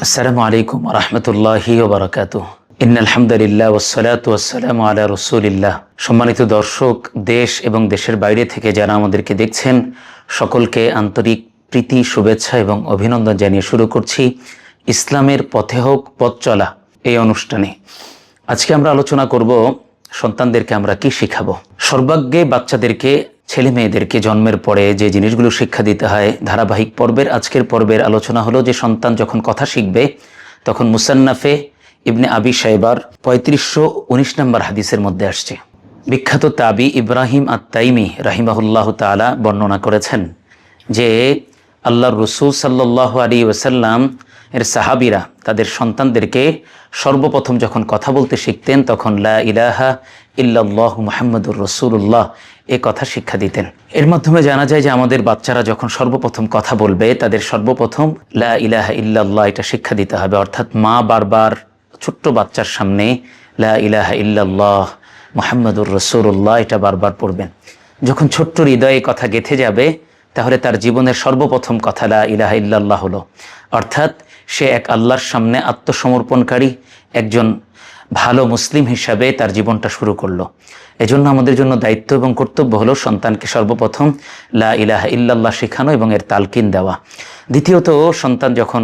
আসসালামু আলাইকুম ওয়া রাহমাতুল্লাহি ওয়া বারাকাতুহু। ইন্নাল হামদুলিল্লাহ ওয়াসসালাতু ওয়াসসালামু আলা রাসূলিল্লাহ। সম্মানিত দর্শক, দেশ এবং দেশের বাইরে থেকে যারা আমাদেরকে দেখছেন, সকলকে আন্তরিক প্রীতি, শুভেচ্ছা এবং অভিনন্দন জানিয়ে শুরু করছি ইসলামের পথে হোক পথ চলা এই অনুষ্ঠানে। আজকে আমরা আলোচনা করব সন্তানদেরকে আমরা কি শিখাবো। সর্বাগ্যে বাচ্চাদেরকে, ছেলে মেয়েদেরকে জন্মের পরে যে জিনিসগুলো শিক্ষা দিতে হয়, ধারাবাহিক পর্বের আজকের পর্বের আলোচনা হলো যে সন্তান যখন কথা শিখবে তখন মুসান্নাফে ইবনে আবি শাইবার 3519 নম্বর হাদিসের মধ্যে আসছে। বিখ্যাত তাবি ইব্রাহিম আত-তাইমি রাহিমাহুল্লাহ তাআলা বর্ণনা করেছেন যে আল্লাহর রাসূল সাল্লাল্লাহু আলাইহি ওয়াসাল্লাম এর সাহাবীরা তাদের সন্তানদেরকে সর্বপ্রথম যখন কথা বলতে শিখতেন তখন লা ইলাহা ইল্লাল্লাহু মুহাম্মাদুর রাসূলুল্লাহ এই কথা শিক্ষা দিতেন। এর মাধ্যমে জানা যায় যে আমাদের বাচ্চারা যখন সর্বপ্রথম কথা বলবে তাদের সর্বপ্রথম লা ইলাহা ইল্লাল্লাহ এটা শিক্ষা দিতে হবে। অর্থাৎ মা বারবার ছোট্ট বাচ্চার সামনে লা ইলাহা ইল্লাল্লাহ মুহাম্মাদুর রাসূলুল্লাহ এটা বারবার পড়বেন। যখন ছোট্ট হৃদয়ে কথা গেঁথে যাবে তাহলে তার জীবনের সর্বপ্রথম কথা লা ইলাহা ইল্লাল্লাহ হলো। অর্থাৎ সে এক আল্লাহর সামনে আত্মসমর্পণকারী একজন ভালো মুসলিম হিসাবে তার জীবনটা শুরু করলো। এজন্য আমাদের জন্য দায়িত্ব এবং কর্তব্য হলো সন্তানকে সর্বপ্রথম লা ইলাহা ইল্লাল্লাহ শেখানো এবং এর তালকিন দেওয়া। দ্বিতীয়ত, সন্তান যখন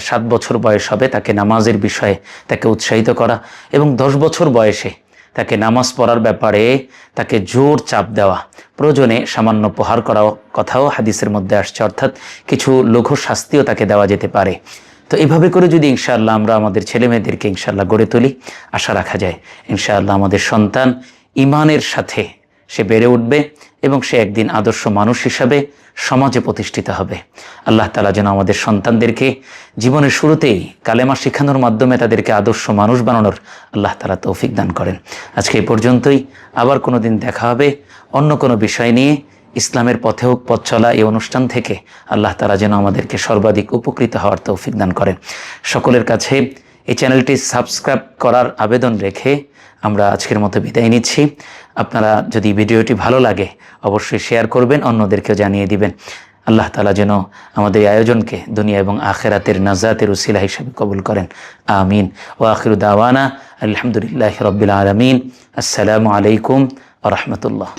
7 বছর বয়স হবে তাকে নামাজের বিষয়ে তাকে উৎসাহিত করা এবং 10 বছর বয়সে তাকে নামাজ পড়ার ব্যাপারে তাকে জোর চাপ দেওয়া, প্রয়োজনে সামান্য প্রহার করা কথাও হাদিসের মধ্যে আসছে। অর্থাৎ কিছু লঘু শাস্তিও তাকে দেওয়া যেতে পারে। তো এইভাবে করে যদি ইনশাআল্লাহ আমরা আমাদের ছেলে মেয়েদেরকে ইনশাআল্লাহ গড়ে তুলি, আশা রাখা যায় ইনশাআল্লাহ আমাদের সন্তান ইমানের সাথে সে বেড়ে উঠবে এবং সে একদিন আদর্শ মানুষ হিসাবে সমাজে প্রতিষ্ঠিত হবে। আল্লাহ তাআলা যেন আমাদের সন্তানদেরকে জীবনের শুরুতেই কালেমা শেখানোর মাধ্যমে তাদেরকে আদর্শ মানুষ বানানোর আল্লাহ তাআলা তৌফিক দান করেন। আজকে এই পর্যন্তই। আবার কোনো দিন দেখা হবে অন্য কোনো বিষয় নিয়ে। ইসলামের পথে হোক পথ চলা এই অনুষ্ঠান থেকে আল্লাহ তাআলা যেন আমাদেরকে সর্বাধিক উপকৃত হওয়ার তৌফিক দান করেন। সকলের কাছে এই চ্যানেলটি সাবস্ক্রাইব করার আবেদন রেখে আমরা আজকের মতো বিদায় নিচ্ছি। আপনারা যদি ভিডিওটি ভালো লাগে অবশ্যই শেয়ার করবেন, অন্যদেরকেও জানিয়ে দিবেন। আল্লাহ তাআলা যেন আমাদের এই আয়োজনকে দুনিয়া এবং আখিরাতের নাজাতের উসিলা হিসেবে কবুল করেন। আমিন। ওয়া আখিরু দাওয়ানা আলহামদুলিল্লাহি রাব্বিল আলামিন। আসসালামু আলাইকুম ওয়া রাহমাতুল্লাহ।